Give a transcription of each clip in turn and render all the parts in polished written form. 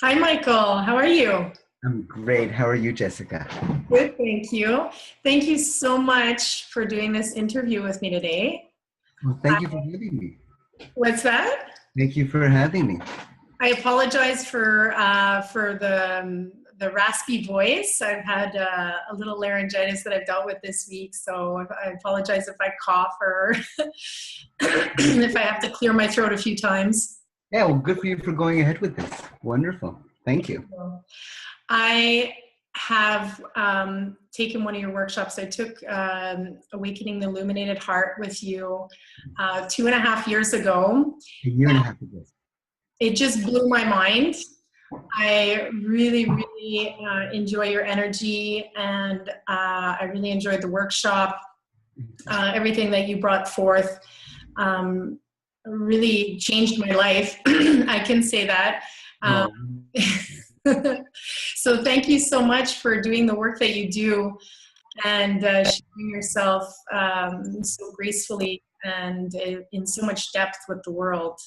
Hi, Michael. How are you? I'm great. How are you, Jessica? Good, thank you. Thank you so much for doing this interview with me today. Well, thank you for having me. What's that? Thank you for having me. I apologize for the raspy voice. I've had a little laryngitis that I've dealt with this week, so I apologize if I cough or if I have to clear my throat a few times. Yeah, well, good for you for going ahead with this. Wonderful. Thank you. I have taken one of your workshops. I took Awakening the Illuminated Heart with you 2.5 years ago. A year and a half ago. It just blew my mind. I really, really enjoy your energy, and I really enjoyed the workshop. Everything that you brought forth really changed my life. I can say that. So thank you so much for doing the work that you do and sharing yourself so gracefully and in so much depth with the world.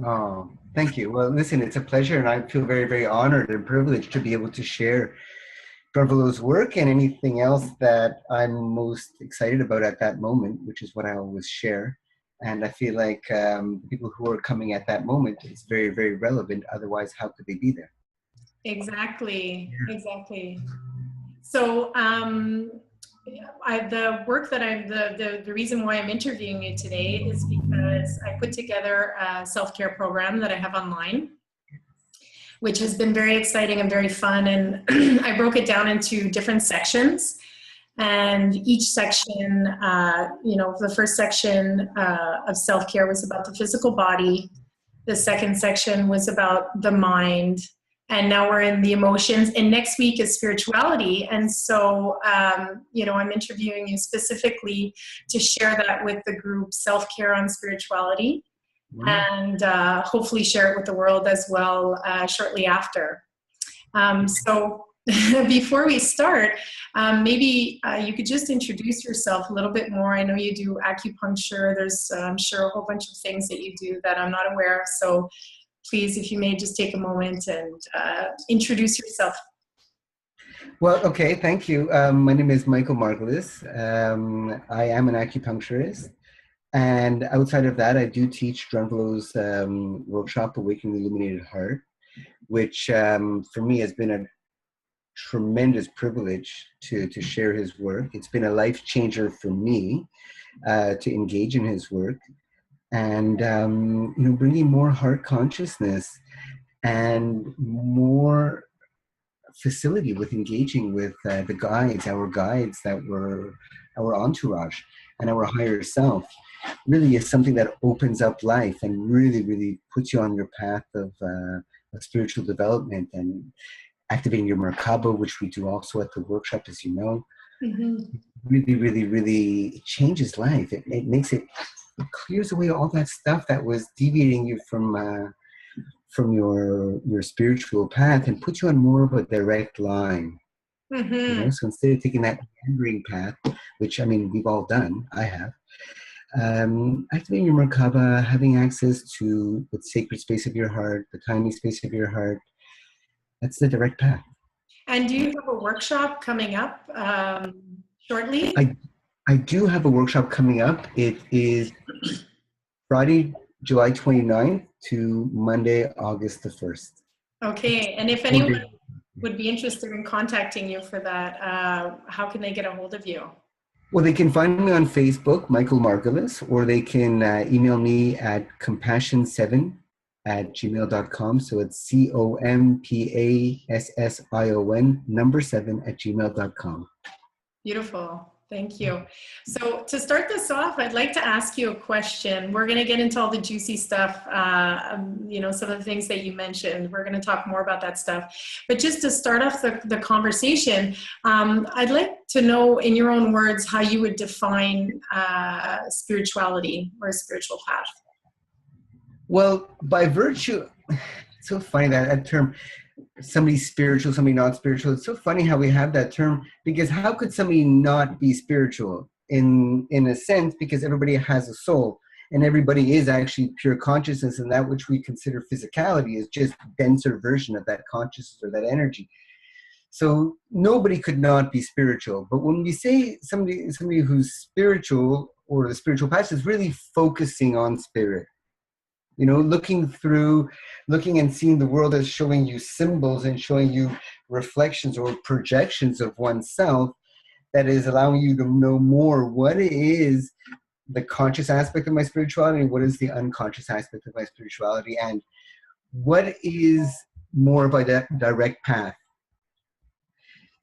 Oh, thank you. Well, listen, it's a pleasure, and I feel very, very honored and privileged to be able to share Darlington's work and anything else that I'm most excited about at that moment, which is what I always share. And I feel like people who are coming at that moment, it's very, very relevant. Otherwise, how could they be there? Exactly. So the work that the reason why I'm interviewing you today is because I put together a self-care program that I have online, which has been very exciting and very fun. And I broke it down into different sections. And each section, the first section of self-care was about the physical body. The second section was about the mind. And now we're in the emotions. And next week is spirituality. And so, I'm interviewing you specifically to share that with the group Self-Care on Spirituality. And hopefully share it with the world as well shortly after. So before we start, maybe you could just introduce yourself a little bit more. I know you do acupuncture. There's, I'm sure, a whole bunch of things that you do that I'm not aware of. So please, if you may, just take a moment and introduce yourself. Well, okay, thank you. My name is Michael Margulis. I am an acupuncturist. And outside of that, I do teach Drunvalo's workshop, Awakening the Illuminated Heart, which for me has been a tremendous privilege to share his work. It's been a life changer for me to engage in his work and, bringing more heart consciousness and more facility with engaging with the guides, our guides that were our entourage and our higher self. Really is something that opens up life and really, really puts you on your path of spiritual development and activating your Merkaba, which we do also at the workshop, as you know. Mm-hmm. Really, really, really changes life. It makes it clears away all that stuff that was deviating you from your spiritual path and puts you on more of a direct line. Mm-hmm. So instead of taking that meandering path, which we've all done, I have. Activating your Merkaba, having access to the sacred space of your heart, the tiny space of your heart, that's the direct path. And do you have a workshop coming up shortly? I do have a workshop coming up. It is Friday, July 29th to Monday, August the 1st. Okay, and if anyone would be interested in contacting you for that, how can they get a hold of you? Well, they can find me on Facebook, Michael Margulis, or they can email me at compassion7@gmail.com. So it's COMPASSION 7@gmail.com. Beautiful. Thank you. So to start this off, I'd like to ask you a question. We're going to get into all the juicy stuff, some of the things that you mentioned. We're going to talk more about that stuff. But just to start off the conversation, I'd like to know in your own words how you would define spirituality or a spiritual path. Well, by virtue, it's so funny that term, somebody's spiritual, somebody not spiritual. It's so funny how we have that term, because how could somebody not be spiritual in a sense, because everybody has a soul. and everybody is actually pure consciousness, and that which we consider physicality is just denser version of that consciousness or that energy. So nobody could not be spiritual. But when we say somebody who's spiritual, or the spiritual path, is really focusing on spirit, you know, looking and seeing the world as showing you symbols and showing you reflections or projections of oneself, that is allowing you to know more what is the conscious aspect of my spirituality and what is the unconscious aspect of my spirituality, and what is more of a direct path.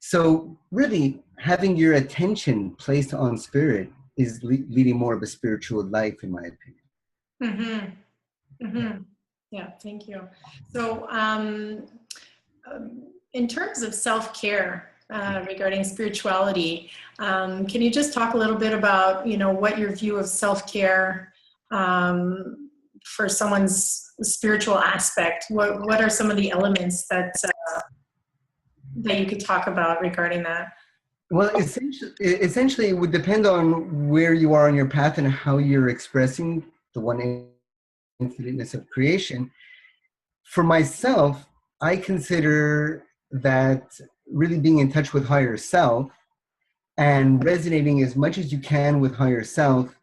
So really having your attention placed on spirit is leading more of a spiritual life, in my opinion. Mm-hmm. Mm-hmm. Yeah, thank you. So in terms of self-care, regarding spirituality, can you just talk a little bit about, you know, what your view of self-care for someone's spiritual aspect? What are some of the elements that you could talk about regarding that? Well, essentially, it would depend on where you are on your path and how you're expressing the one infiniteness of creation. For myself, I consider that really being in touch with higher self and resonating as much as you can with higher self,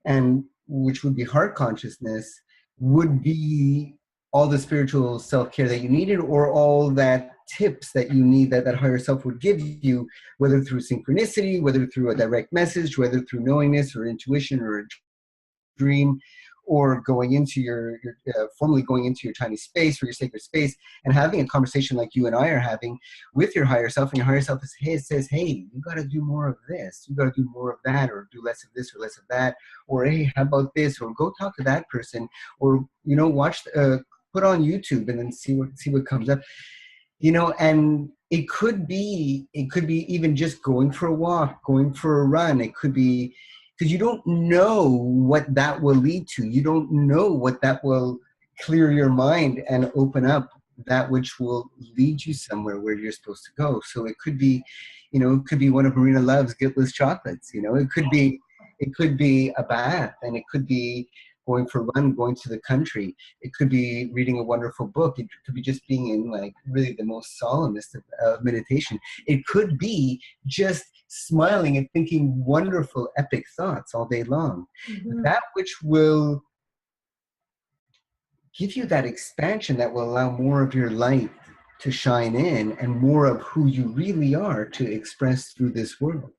and which would be heart consciousness, would be all the spiritual self-care that you needed, or all that tips that you need that higher self would give you, whether through synchronicity, whether through a direct message, whether through knowingness or intuition or a dream, or going into your formally going into your tiny space or your sacred space and having a conversation like you and I are having with your higher self, and your higher self says, hey, you got to do more of this, you got to do more of that, or do less of this or less of that, or hey, how about this, or go talk to that person, or, you know, watch put on YouTube and then see what comes up, you know. And it could be even just going for a walk, going for a run. It could be, because you don't know what that will lead to. You don't know what that will clear your mind and open up that which will lead you somewhere where you're supposed to go. So it could be, you know, it could be one of Marina Love's Guiltless chocolates. You know, it could be a bath, and it could be going for a run, going to the country. It could be reading a wonderful book. It could be just being in like really the most solemnest of meditation. It could be just smiling and thinking wonderful, epic thoughts all day long. Mm-hmm. That which will give you that expansion, that will allow more of your light to shine in and more of who you really are to express through this world.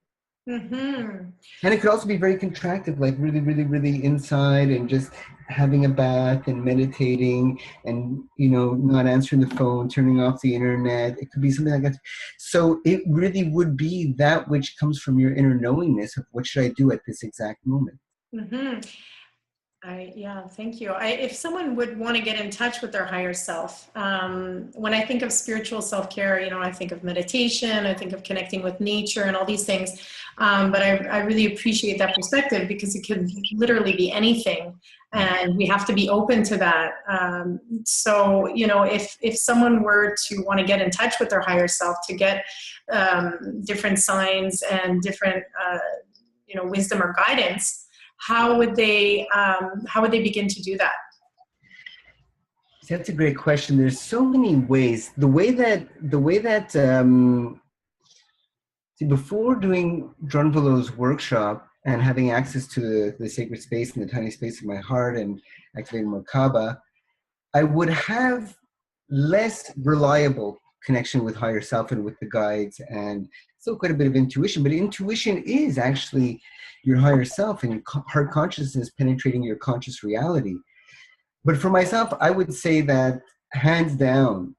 Mm-hmm. And it could also be very contracted, like really, really, really inside, and just having a bath and meditating and, you know, not answering the phone, turning off the internet. It could be something like that. So it really would be that which comes from your inner knowingness of what should I do at this exact moment. Mm-hmm. Thank you. If someone would want to get in touch with their higher self, when I think of spiritual self-care, you know, I think of meditation, I think of connecting with nature and all these things. But I really appreciate that perspective, because it could literally be anything, and we have to be open to that. So, you know, if someone were to want to get in touch with their higher self to get different signs and different, you know, wisdom or guidance, how would they begin to do that? That's a great question. There's so many ways. The way that before doing Drunvalo's workshop and having access to the sacred space and the tiny space of my heart and activating Merkaba, I would have less reliable connection with higher self and with the guides, and still quite a bit of intuition. But intuition is actually your higher self and your heart consciousness penetrating your conscious reality. But for myself, I would say that hands down,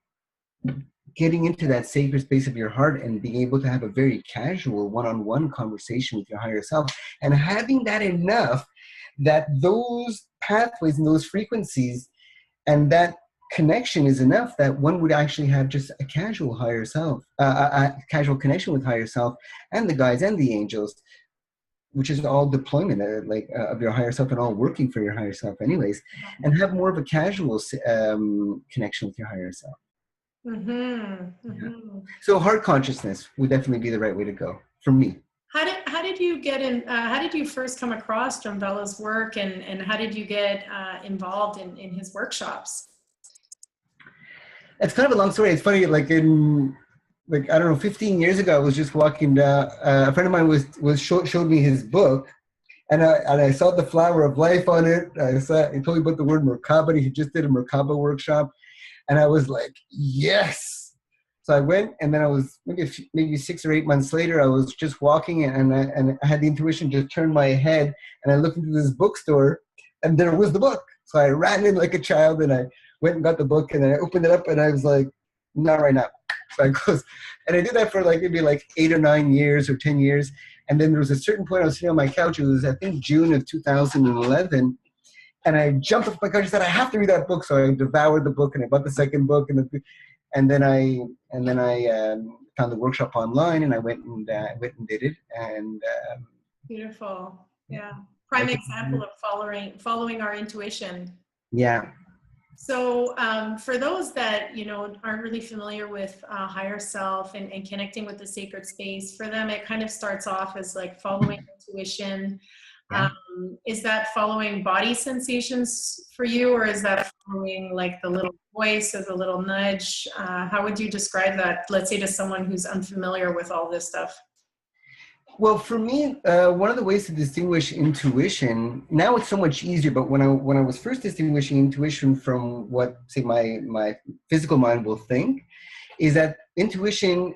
getting into that sacred space of your heart and being able to have a very casual one-on-one conversation with your higher self, and having that enough that those pathways and those frequencies and that connection is enough that one would actually have just a casual higher self, a casual connection with higher self and the guides and the angels, which is all deployment of your higher self and all working for your higher self anyways, and have more of a casual connection with your higher self. Mm-hmm. Mm-hmm. Yeah. So heart consciousness would definitely be the right way to go for me. How did did you get in, how did you first come across John Bella's work, and how did you get involved in his workshops? It's kind of a long story. It's funny, like I don't know, 15 years ago, I was just walking down, a friend of mine showed me his book, and I saw the flower of life on it. He told me about the word Merkaba. He just did a Merkaba workshop. And I was like, yes. So I went, and then I was maybe 6 or 8 months later, I was just walking, and I had the intuition to turn my head, and I looked into this bookstore, and there was the book. So I ran in like a child, and I went and got the book, and then I opened it up, and I was like, not right now. So I closed, and I did that for maybe 8 or 9 years or 10 years. And then there was a certain point I was sitting on my couch. It was, I think, June of 2011. And I jumped off my couch and said, I have to read that book. So I devoured the book, and I bought the second book. And then I found the workshop online, and I went and did it. And beautiful. Yeah. Prime example of following our intuition. Yeah. So for those that, aren't really familiar with higher self and connecting with the sacred space, for them, it kind of starts off as like following intuition. Yeah. Is that following body sensations for you, or is that following like the little voice or the little nudge? How would you describe that, let's say, to someone who's unfamiliar with all this stuff? Well, for me, one of the ways to distinguish intuition, now it's so much easier, but when I was first distinguishing intuition from what, say, my physical mind will think, is that intuition,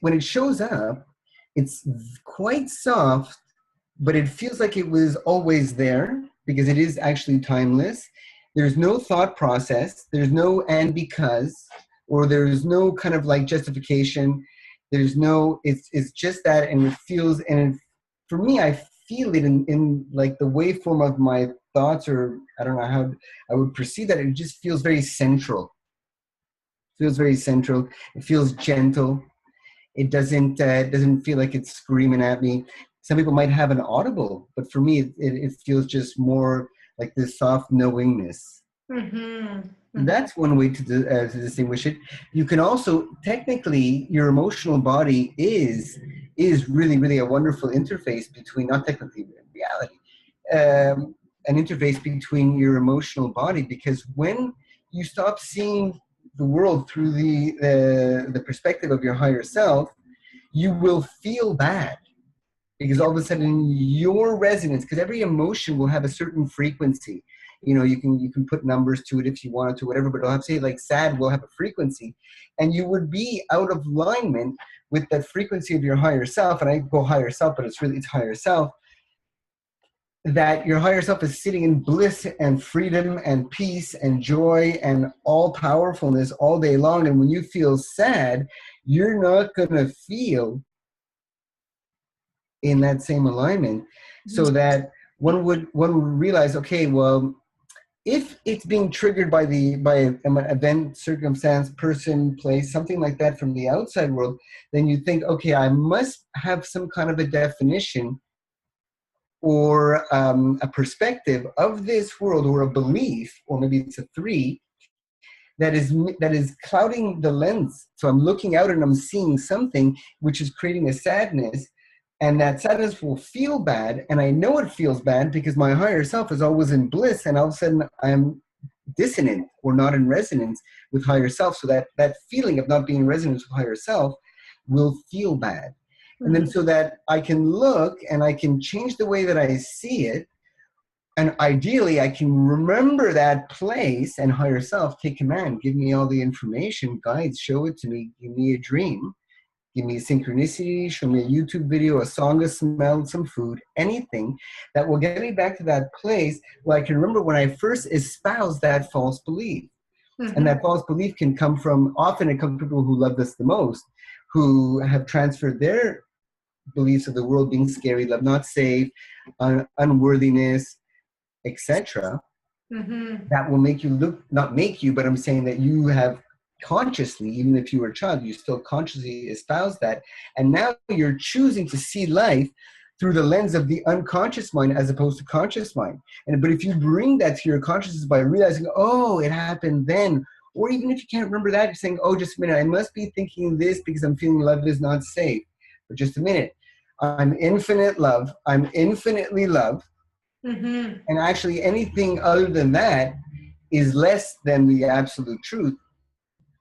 when it shows up, it's quite soft, but it feels like it was always there, because it is actually timeless. There's no thought process. There's no and because, or there's no kind of like justification. There's no, it's just that, and it feels, for me, I feel it in like the waveform of my thoughts, or I don't know how I would perceive that. It just feels very central. It feels very central. It feels gentle. It doesn't feel like it's screaming at me. Some people might have an audible, but for me, it feels just more like this soft knowingness. Mm-hmm. Mm-hmm. That's one way to distinguish it. You can also, technically, your emotional body is really, really a wonderful interface between, not technically, reality, an interface between your emotional body, because when you stop seeing the world through the perspective of your higher self, you will feel bad. Because all of a sudden your resonance, because every emotion will have a certain frequency. You can put numbers to it if you wanted to, whatever, but I'll have to say, like, sad will have a frequency, and you would be out of alignment with that frequency of your higher self. And I go higher self, but it's higher self, that your higher self is sitting in bliss and freedom and peace and joy and all powerfulness all day long. And when you feel sad, you're not going to feel in that same alignment, so that one would realize, okay, well, if it's being triggered by an event, circumstance, person, place, something like that from the outside world, then you think, okay, I must have some kind of a definition or a perspective of this world, or a belief, or maybe it's a 3, that is clouding the lens. So I'm looking out and I'm seeing something which is creating a sadness. And that sadness will feel bad, and I know it feels bad because my higher self is always in bliss, and all of a sudden I'm dissonant or not in resonance with higher self. So that feeling of not being in resonance with higher self will feel bad. Mm-hmm. And then so that I can look and I can change the way that I see it, and ideally I can remember that place, and higher self, take command, give me all the information, guides, show it to me, give me a dream. Give me a synchronicity, show me a YouTube video, a song, a smell, some food, anything that will get me back to that place where I can remember when I first espoused that false belief. Mm-hmm. And that false belief can come from, often it comes from people who love us the most, who have transferred their beliefs of the world being scary, love not safe, unworthiness, etc. Mm-hmm. That will make you look, not make you, but I'm saying that you have consciously, even if you were a child, you still consciously espouse that. And now you're choosing to see life through the lens of the unconscious mind as opposed to conscious mind. But if you bring that to your consciousness by realizing, oh, it happened then, or even if you can't remember that, you're saying, oh, just a minute, I must be thinking this because I'm feeling love is not safe. But just a minute, I'm infinite love, I'm infinitely love, Mm-hmm. and actually anything other than that is less than the absolute truth.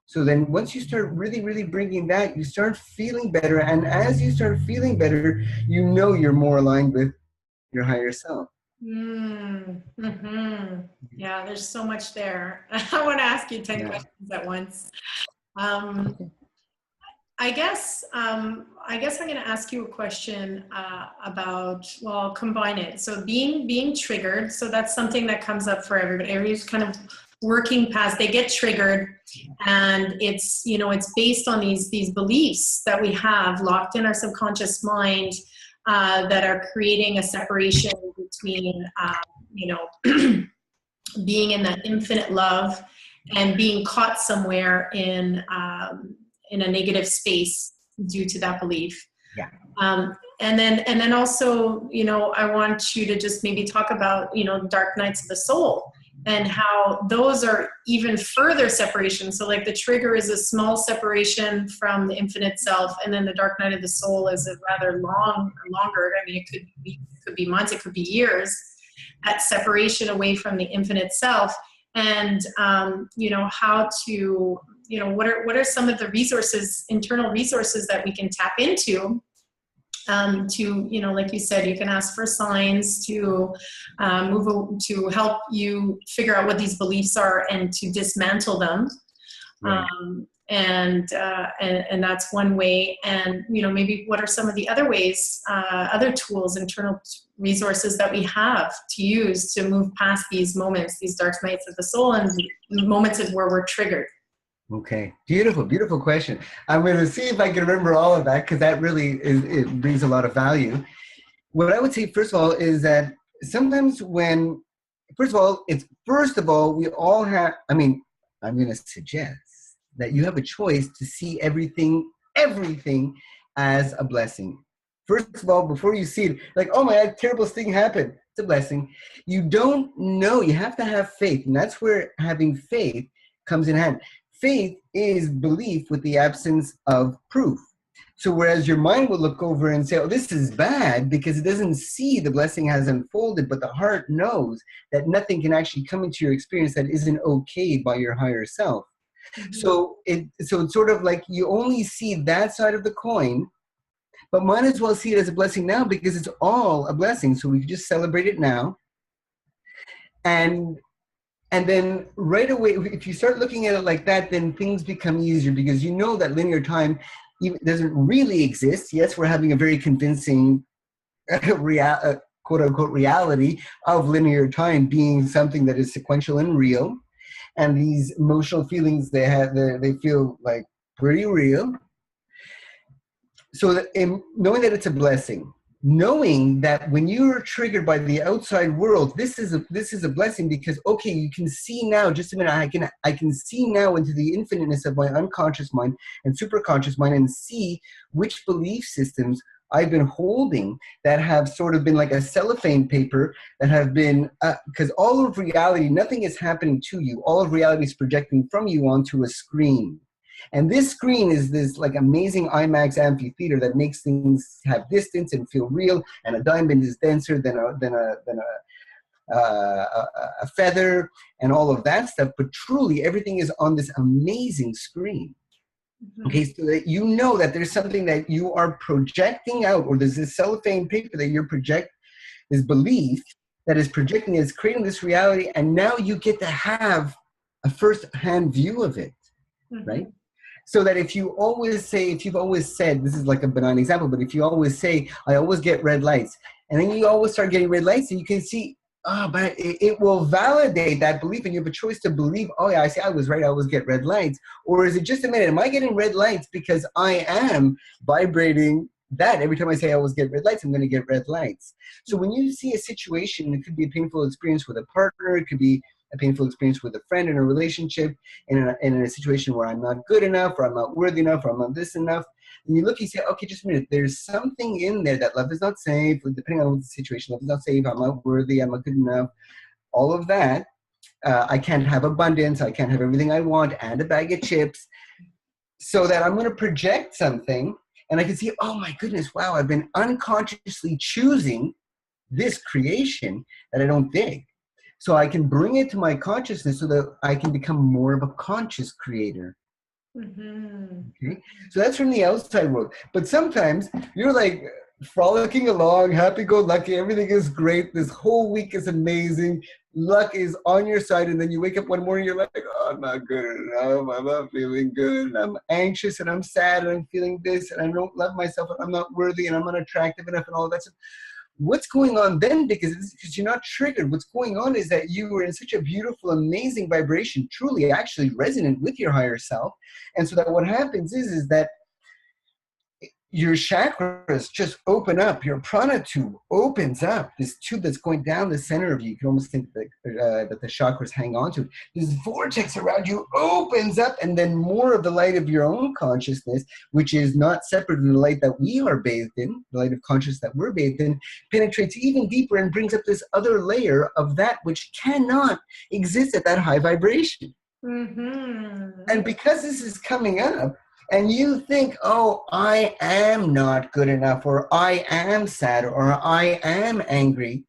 So then once you start really, really bringing that, you start feeling better. And as you start feeling better, you know you're more aligned with your higher self. Mm-hmm. Yeah, there's so much there. I want to ask you 10 Yeah. questions at once. Um, I guess I'm going to ask you a question about, well, I'll combine it. So being triggered. So that's something that comes up for everybody. Everybody's kind of working past. They get triggered, and it's it's based on these beliefs that we have locked in our subconscious mind that are creating a separation between being in that infinite love and being caught somewhere in a negative space due to that belief. Yeah. And then also, I want you to just maybe talk about, dark nights of the soul and how those are even further separation. So like the trigger is a small separation from the infinite self, and then the dark night of the soul is a rather longer. I mean, it could be months, it could be years, that separation away from the infinite self. And how to, what are some of the resources, internal resources that we can tap into like you said, you can ask for signs to to help you figure out what these beliefs are and to dismantle them. Right. And that's one way. And maybe what are some of the other ways, other tools, internal resources that we have to use to move past these moments, these dark nights of the soul, and moments of where we're triggered. Okay, beautiful, beautiful question. I'm going to see if I can remember all of that, because that really it brings a lot of value. What I would say, first of all, is that sometimes first of all, we all have, I'm going to suggest that you have a choice to see everything as a blessing. First of all, before you see it, like, oh my God, terrible thing happened. It's a blessing. You don't know. You have to have faith. And that's where having faith comes in hand. Faith is belief with the absence of proof. So whereas your mind will look over and say, oh, this is bad, because it doesn't see the blessing has unfolded, but the heart knows that nothing can actually come into your experience that isn't okayed by your higher self. Mm-hmm. So it's sort of like you only see that side of the coin, but might as well see it as a blessing now, because it's all a blessing. So we can just celebrate it now. And then right away, if you start looking at it like that, then things become easier, because you know that linear time doesn't really exist. Yes, we're having a very convincing quote unquote reality of linear time being something that is sequential and real. And these emotional feelings they feel like pretty real. So that knowing that it's a blessing, knowing that when you're triggered by the outside world, this is a blessing, because okay, you can see now, just a minute, I can see now into the infiniteness of my unconscious mind and superconscious mind, and see which belief systems I've been holding that have sort of been like a cellophane paper, that have been, because all of reality, nothing is happening to you. All of reality is projecting from you onto a screen. And this screen is this like amazing IMAX amphitheater that makes things have distance and feel real. And a diamond is denser than a feather, and all of that stuff. But truly, everything is on this amazing screen. Mm-hmm. Okay, so that you know that there's something that you are projecting out, or there's this cellophane paper that you're this belief that is projecting, is creating this reality, and now you get to have a first-hand view of it, mm-hmm. right? So that if you've always said, this is like a benign example, but if you always say, I always get red lights, and then you always start getting red lights, and you can see, but it will validate that belief, and you have a choice to believe, oh yeah, I see, I was right, I always get red lights. Or is it just a minute, am I getting red lights because I am vibrating that every time I say I always get red lights, I'm going to get red lights. So when you see a situation, it could be a painful experience with a partner, it could be a painful experience with a friend in a relationship, in a situation where I'm not good enough, or I'm not worthy enough, or I'm not this enough, and you look, you say, okay, just a minute, there's something in there that love is not safe, depending on what the situation, love is not safe, I'm not worthy, I'm not good enough, all of that. I can't have abundance, I can't have everything I want, and a bag of chips, so that I'm going to project something, And I can see, oh my goodness, wow, I've been unconsciously choosing this creation that I don't dig. So I can bring it to my consciousness so that I can become more of a conscious creator. Okay? So that's from the outside world. But sometimes you're like frolicking along, happy-go-lucky, everything is great, this whole week is amazing, luck is on your side, and then you wake up one morning, you're like, oh, I'm not good enough, I'm not feeling good, and I'm anxious, and I'm sad, and I'm feeling this, and I don't love myself, and I'm not worthy, and I'm not attractive enough, and all of that stuff. What's going on then? Because you're not triggered. What's going on is that you were in such a beautiful, amazing vibration, truly actually resonant with your higher self. And so that what happens is that your chakras just open up. Your prana tube opens up. This tube that's going down the center of you. You can almost think that, that the chakras hang on to it. This vortex around you opens up, and then more of the light of your own consciousness, which is not separate from the light that we are bathed in, the light of consciousness that we're bathed in, penetrates even deeper and brings up this other layer of that which cannot exist at that high vibration. And because this is coming up, and you think, oh, I am not good enough, or I am sad, or I am angry,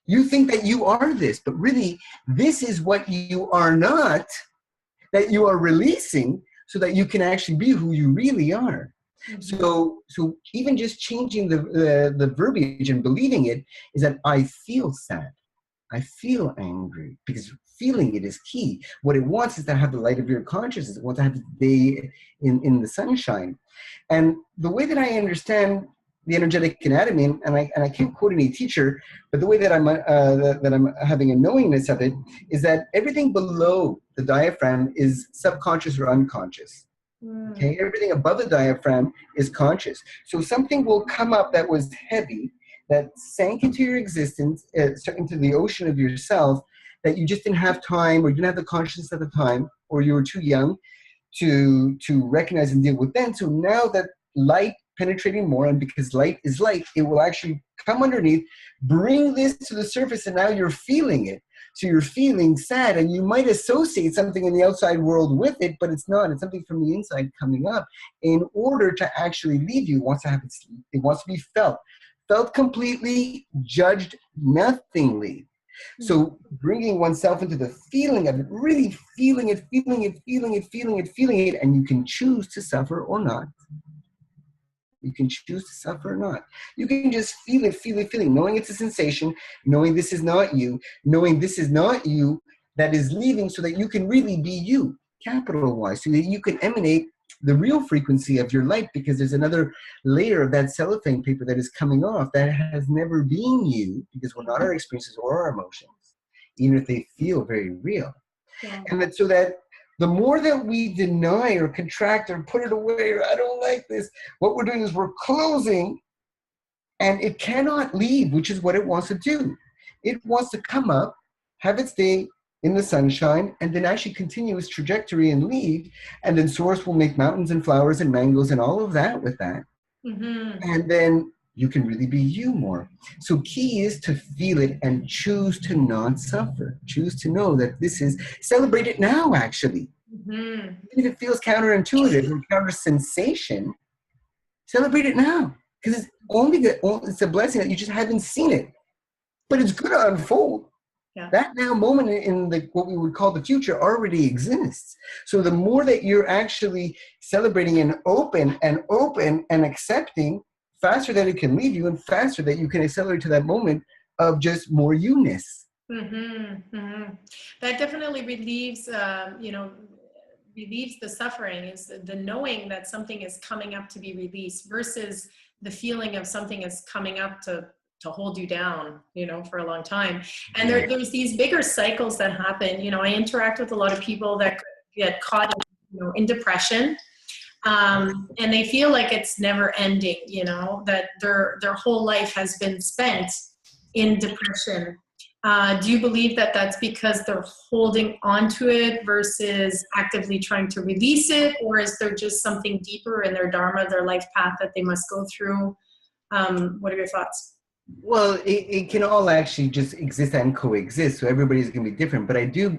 you think that you are this, but really, this is what you are not, that you are releasing so that you can actually be who you really are. So even just changing the verbiage and believing it is that I feel sad, I feel angry, because feeling it is key. What it wants is to have the light of your consciousness. It wants to have the day in the sunshine. And the way that I understand the energetic anatomy, and I can't quote any teacher, but the way that I'm having a knowingness of it is that everything below the diaphragm is subconscious or unconscious. Okay, everything above the diaphragm is conscious. So something will come up that was heavy, that sank into your existence, into the ocean of yourself, that you just didn't have time, or you didn't have the consciousness at the time, or you were too young to recognize and deal with then. So now that light penetrating more, and because light is light, it will actually come underneath, bring this to the surface, and now you're feeling it. So you're feeling sad, and you might associate something in the outside world with it, but it's not. It's something from the inside coming up in order to actually leave you. It wants to have it wants to be felt completely, judged nothingly. So bringing oneself into the feeling of it, really feeling it, and you can choose to suffer or not. You can choose to suffer or not. You can just feel it, knowing it's a sensation, knowing this is not you, that is leaving, so that you can really be you, capital Y, so that you can emanate the real frequency of your light, because there's another layer of that cellophane paper that is coming off that has never been you, because we're not our experiences or our emotions, even if they feel very real. Yeah. And that, so that the more that we deny or contract or put it away, or I don't like this, what we're doing is we're closing, and it cannot leave, which is what it wants to do. It wants to come up, have its day in the sunshine, and then actually continue its trajectory and leave, and then Source will make mountains and flowers and mangoes and all of that with that. And then you can really be you more. So key is to feel it and choose to not suffer. Choose to know that this is, celebrate it now, actually. Even if it feels counterintuitive or counter sensation, celebrate it now. Because it's a blessing that you just haven't seen it. But it's going to unfold. Yeah. That now moment in what we would call the future already exists. So the more that you're actually celebrating and open and accepting, faster that it can leave you, and faster that you can accelerate to that moment of just more you-ness. That definitely relieves, relieves the suffering, is the knowing that something is coming up to be released versus the feeling of something is coming up to hold you down, for a long time. And there's these bigger cycles that happen. I interact with a lot of people that get caught in depression, and they feel like it's never ending, that their whole life has been spent in depression. Do you believe that that's because they're holding on to it versus actively trying to release it? Or is there just something deeper in their dharma, their life path that they must go through? What are your thoughts? Well, it can all actually just exist and coexist. So everybody's going to be different. But I do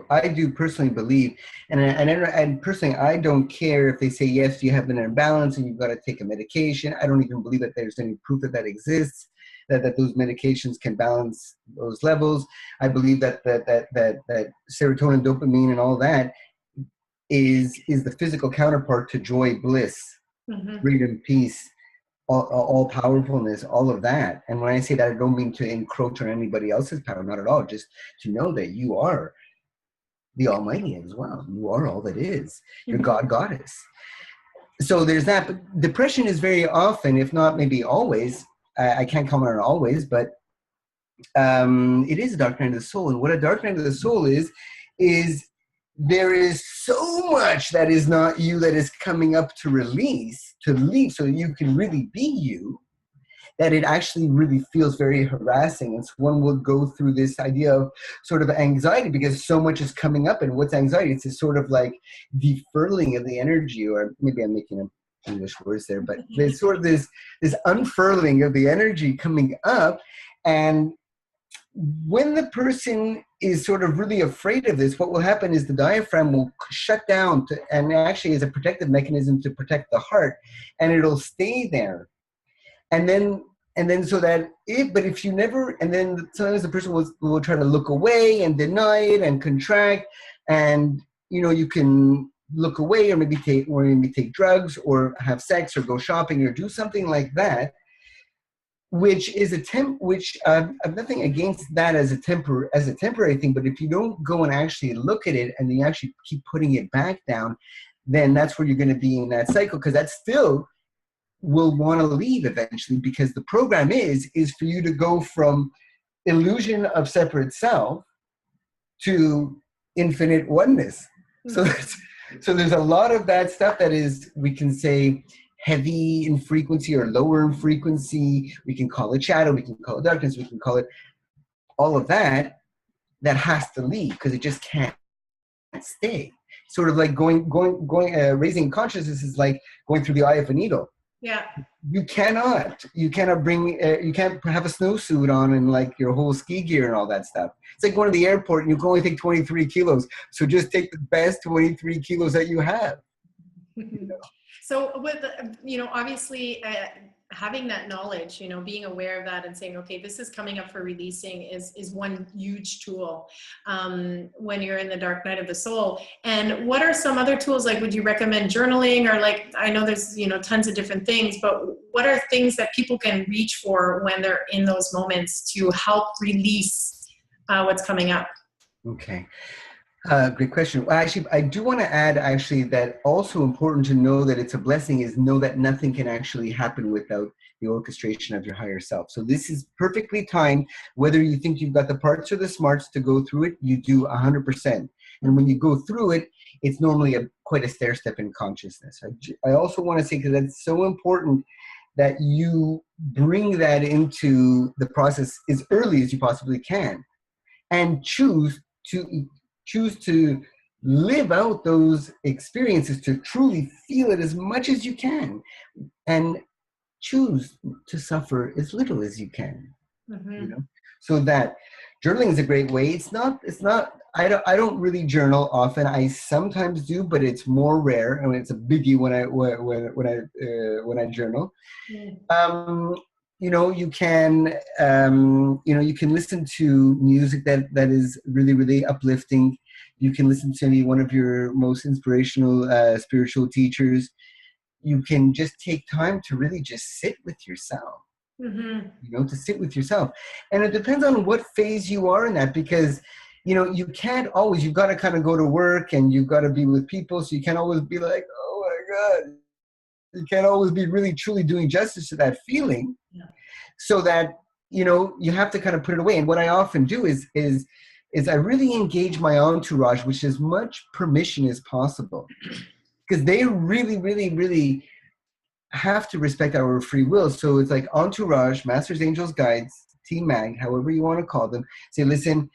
personally believe, and personally, I don't care if they say yes, you have an imbalance and you've got to take a medication. I don't even believe that there's any proof that that exists, that those medications can balance those levels. I believe that serotonin, dopamine, and all that is the physical counterpart to joy, bliss, Mm-hmm. freedom, peace, all powerfulness, all of that. And when I say that, I don't mean to encroach on anybody else's power, not at all. Just to know that you are the Almighty as well. You are all that is. You're Mm-hmm. God, goddess. So there's that. But depression is very often, if not maybe always, I can't comment on always, but it is a dark night of the soul. And what a dark night of the soul is there is so much that is not you that is coming up to release, to leave, so you can really be you, that it actually really feels very harassing. And so one will go through this idea of sort of anxiety because so much is coming up. And what's anxiety? It's a sort of like defurling of the energy, or maybe I'm making up English words there, but there's sort of this unfurling of the energy coming up. And when the person is sort of really afraid of this, what will happen is the diaphragm will shut down and actually is a protective mechanism to protect the heart, and it'll stay there. And then so that if you never, and then sometimes the person will try to look away and deny it and contract, and you can look away or maybe take drugs or have sex or go shopping or do something like that, which is which I've nothing against that as a temporary thing. But if you don't go and actually look at it and you actually keep putting it back down, then that's where you're going to be in that cycle, because that still will want to leave eventually, because the program is for you to go from illusion of separate self to infinite oneness. So there's a lot of that stuff that is, we can say, heavy in frequency or lower in frequency. We can call it shadow, we can call it darkness, we can call it all of that has to leave, because it just can't stay. Sort of like raising consciousness is like going through the eye of a needle. Yeah. You cannot you can't have a snowsuit on and like your whole ski gear and all that stuff. It's like going to the airport and you can only take 23 kilos. So just take the best 23 kilos that you have. So with, obviously having that knowledge, being aware of that and saying, okay, this is coming up for releasing is one huge tool when you're in the dark night of the soul. And what are some other tools? Like, would you recommend journaling, or like, I know there's, tons of different things, but what are things that people can reach for when they're in those moments to help release what's coming up? Okay. Great question. Well, actually, I do want to add that also important to know that it's a blessing is know that nothing can actually happen without the orchestration of your higher self. So this is perfectly timed. Whether you think you've got the parts or the smarts to go through it, you do 100%. And when you go through it, it's normally quite a stair step in consciousness. I also want to say, because that's so important, that you bring that into the process as early as you possibly can, and choose to live out those experiences, to truly feel it as much as you can, and choose to suffer as little as you can. Mm-hmm. So that journaling is a great way. It's not I don't really journal often. I sometimes do, but it's more rare. I mean, it's a biggie when I journal. You can you can listen to music that is really, really uplifting. You can listen to maybe one of your most inspirational spiritual teachers. You can just take time to really just sit with yourself. To sit with yourself. And it depends on what phase you are in that, because you can't always, you've got to kind of go to work and you've got to be with people, so you can't always be like, oh my God, you can't always be really truly doing justice to that feeling. Yeah. So that you have to kind of put it away. And what I often do is I really engage my entourage with as much permission as possible, because they really, really, really have to respect our free will. So it's like entourage, masters, angels, guides, team mag, however you want to call them, say, listen,